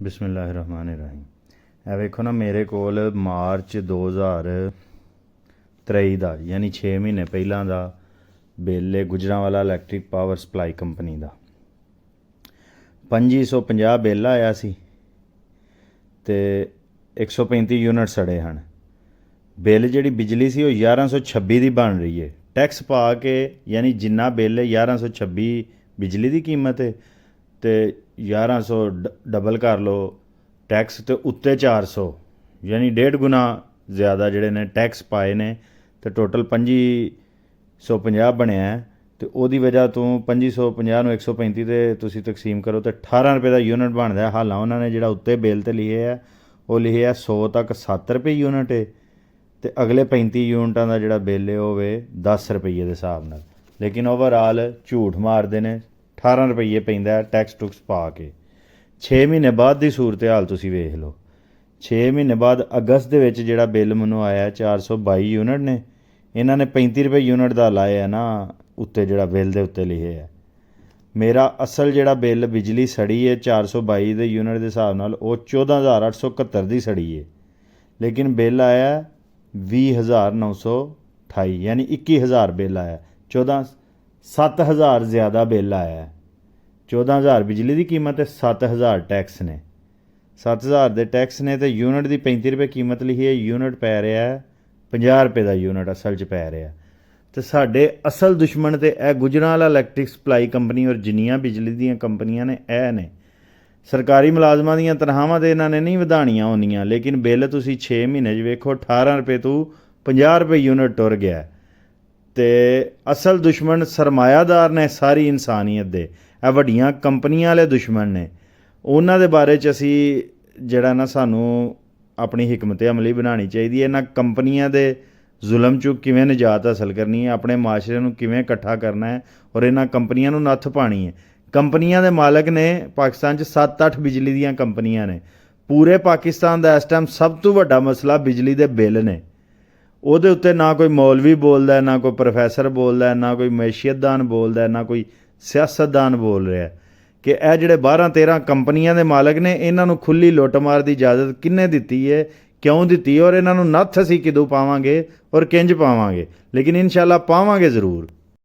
ਬਿਸਮਿਲ੍ਲਾਹਿਰਰਹਿਮਾਨਿਰਰਹੀਮ। ਇਹ ਵੇਖੋ ਨਾ, ਮੇਰੇ ਕੋਲ ਮਾਰਚ 2023 ਦਾ ਯਾਨੀ 6 ਮਹੀਨੇ ਪਹਿਲਾਂ ਦਾ ਬਿੱਲ ਹੈ Gujranwala electric power supply company ਦਾ। 2550 ਬਿੱਲ ਆਇਆ ਸੀ ਅਤੇ 135 ਯੂਨਿਟ ਸੜੇ ਹਨ। ਬਿੱਲ ਜਿਹੜੀ ਬਿਜਲੀ ਸੀ ਉਹ 1126 ਦੀ ਬਣ ਰਹੀ ਹੈ। ਟੈਕਸ ਪਾ ਕੇ ਯਾਨੀ ਜਿੰਨਾ ਬਿੱਲ ਹੈ 1126 ਬਿਜਲੀ ਦੀ ਕੀਮਤ ਹੈ ਅਤੇ 1100 ਡਬਲ ਕਰ ਲਓ ਟੈਕਸ ਅਤੇ ਉੱਤੇ 400 ਯਾਨੀ 1.5 ਗੁਣਾ ਜ਼ਿਆਦਾ ਜਿਹੜੇ ਨੇ ਟੈਕਸ ਪਾਏ ਨੇ ਅਤੇ ਟੋਟਲ 2550 ਬਣਿਆ। ਅਤੇ ਉਹਦੀ ਵਜ੍ਹਾ ਤੋਂ 2550 ਨੂੰ 135 'ਤੇ ਤੁਸੀਂ ਤਕਸੀਮ ਕਰੋ ਤਾਂ 18 ਰੁਪਏ ਦਾ ਯੂਨਿਟ ਬਣਦਾ। ਹਾਲਾਂ ਉਹਨਾਂ ਨੇ ਜਿਹੜਾ ਉੱਤੇ ਬਿੱਲ 'ਤੇ ਲਿਖੇ ਆ ਉਹ ਲਿਖੇ ਆ 100 ਤੱਕ 7 ਰੁਪਏ ਯੂਨਿਟ ਹੈ ਅਤੇ ਅਗਲੇ 35 ਯੂਨਿਟਾਂ ਦਾ ਜਿਹੜਾ ਬਿੱਲ ਹੈ ਉਹ ਵੇ 10 ਰੁਪਈਏ ਦੇ ਹਿਸਾਬ ਨਾਲ। ਲੇਕਿਨ ਓਵਰਆਲ ਝੂਠ ਮਾਰਦੇ ਨੇ, 18 ਰੁਪਈਏ ਪੈਂਦਾ ਟੈਕਸ ਟੁਕਸ ਪਾ ਕੇ। 6 ਮਹੀਨੇ ਬਾਅਦ ਦੀ ਸੂਰਤ ਹਾਲ ਤੁਸੀਂ ਵੇਖ ਲਓ। 6 ਮਹੀਨੇ ਬਾਅਦ ਅਗਸਤ ਦੇ ਵਿੱਚ ਜਿਹੜਾ ਬਿੱਲ ਮੈਨੂੰ ਆਇਆ 422 ਯੂਨਿਟ ਨੇ, ਇਹਨਾਂ ਨੇ 35 ਰੁਪਏ ਯੂਨਿਟ ਦਾ ਲਾਇਆ ਨਾ ਉੱਤੇ, ਜਿਹੜਾ ਬਿੱਲ ਦੇ ਉੱਤੇ ਲਿਖੇ ਹੈ। ਮੇਰਾ ਅਸਲ ਜਿਹੜਾ ਬਿੱਲ ਬਿਜਲੀ ਸੜੀ ਹੈ 422 ਦੇ ਯੂਨਿਟ ਦੇ ਹਿਸਾਬ ਨਾਲ ਉਹ 14,871 ਦੀ ਸੜੀ ਹੈ, ਲੇਕਿਨ ਬਿੱਲ ਆਇਆ 20,928 ਯਾਨੀ 21,000 ਬਿੱਲ ਆਇਆ। 7,000 ਜ਼ਿਆਦਾ ਬਿੱਲ ਆਇਆ। 14,000 ਬਿਜਲੀ ਦੀ ਕੀਮਤ ਹੈ, 7,000 ਟੈਕਸ ਨੇ। 7,000 ਦੇ ਟੈਕਸ ਨੇ ਅਤੇ ਯੂਨਿਟ ਦੀ 35 ਰੁਪਏ ਕੀਮਤ ਲਿਖੀ ਹੈ। ਯੂਨਿਟ ਪੈ ਰਿਹਾ 50 ਰੁਪਏ ਦਾ ਯੂਨਿਟ ਅਸਲ 'ਚ ਪੈ ਰਿਹਾ। ਅਤੇ ਸਾਡੇ ਅਸਲ ਦੁਸ਼ਮਣ ਤਾਂ ਇਹ ਗੁਜਰਾਂਵਾਲਾ ਇਲੈਕਟ੍ਰਿਕ ਸਪਲਾਈ ਕੰਪਨੀ ਔਰ ਜਿੰਨੀਆਂ ਬਿਜਲੀ ਦੀਆਂ ਕੰਪਨੀਆਂ ਨੇ ਇਹ ਨੇ। ਸਰਕਾਰੀ ਮੁਲਾਜ਼ਮਾਂ ਦੀਆਂ ਤਨਖਾਹਾਂ ਤਾਂ ਇਹਨਾਂ ਨੇ ਨਹੀਂ ਵਧਾਉਣੀਆਂ ਹੁੰਦੀਆਂ, ਲੇਕਿਨ ਬਿੱਲ ਤੁਸੀਂ 6 ਮਹੀਨੇ 'ਚ ਵੇਖੋ 18 ਰੁਪਏ ਤੋਂ 50 ਰੁਪਏ ਯੂਨਿਟ ਟੁਰ ਗਿਆ। ਅਤੇ ਅਸਲ ਦੁਸ਼ਮਣ ਸਰਮਾਇਆਦਾਰ ਨੇ ਸਾਰੀ ਇਨਸਾਨੀਅਤ ਦੇ। ਇਹ ਵੱਡੀਆਂ ਕੰਪਨੀਆਂ ਵਾਲੇ ਦੁਸ਼ਮਣ ਨੇ। ਉਹਨਾਂ ਦੇ ਬਾਰੇ 'ਚ ਅਸੀਂ ਜਿਹੜਾ ਨਾ ਸਾਨੂੰ ਆਪਣੀ ਹਕਮਤ ਅਮਲੀ ਬਣਾਉਣੀ ਚਾਹੀਦੀ ਹੈ। ਇਹਨਾਂ ਕੰਪਨੀਆਂ ਦੇ ਜ਼ੁਲਮ 'ਚੋਂ ਕਿਵੇਂ ਨਿਜਾਤ ਹਾਸਲ ਕਰਨੀ ਹੈ, ਆਪਣੇ ਮਾਸ਼ਰੇ ਨੂੰ ਕਿਵੇਂ ਇਕੱਠਾ ਕਰਨਾ ਹੈ ਔਰ ਇਹਨਾਂ ਕੰਪਨੀਆਂ ਨੂੰ ਨੱਥ ਪਾਉਣੀ ਹੈ। ਕੰਪਨੀਆਂ ਦੇ ਮਾਲਕ ਨੇ ਪਾਕਿਸਤਾਨ 'ਚ 7-8 ਬਿਜਲੀ ਦੀਆਂ ਕੰਪਨੀਆਂ ਨੇ। ਪੂਰੇ ਪਾਕਿਸਤਾਨ ਦਾ ਇਸ ਟਾਈਮ ਸਭ ਤੋਂ ਵੱਡਾ ਮਸਲਾ ਬਿਜਲੀ ਦੇ ਬਿੱਲ ਨੇ। ਉਹਦੇ ਉੱਤੇ ਨਾ ਕੋਈ ਮੌਲਵੀ ਬੋਲਦਾ, ਨਾ ਕੋਈ ਪ੍ਰੋਫੈਸਰ ਬੋਲਦਾ, ਨਾ ਕੋਈ ਮੈਸ਼ੀਅਤਦਾਨ ਬੋਲਦਾ, ਨਾ ਕੋਈ ਸਿਆਸਤਦਾਨ ਬੋਲ ਰਿਹਾ ਕਿ ਇਹ ਜਿਹੜੇ 12-13 ਕੰਪਨੀਆਂ ਦੇ ਮਾਲਕ ਨੇ ਇਹਨਾਂ ਨੂੰ ਖੁੱਲ੍ਹੀ ਲੁੱਟਮਾਰ ਦੀ ਇਜਾਜ਼ਤ ਕਿਹਨੇ ਦਿੱਤੀ ਹੈ, ਕਿਉਂ ਦਿੱਤੀ ਹੈ ਔਰ ਇਹਨਾਂ ਨੂੰ ਨੱਥ ਅਸੀਂ ਕਦੋਂ ਪਾਵਾਂਗੇ ਔਰ ਕਿੰਝ ਪਾਵਾਂਗੇ। ਲੇਕਿਨ ਇਨਸ਼ਾਅੱਲਾ ਪਾਵਾਂਗੇ ਜ਼ਰੂਰ।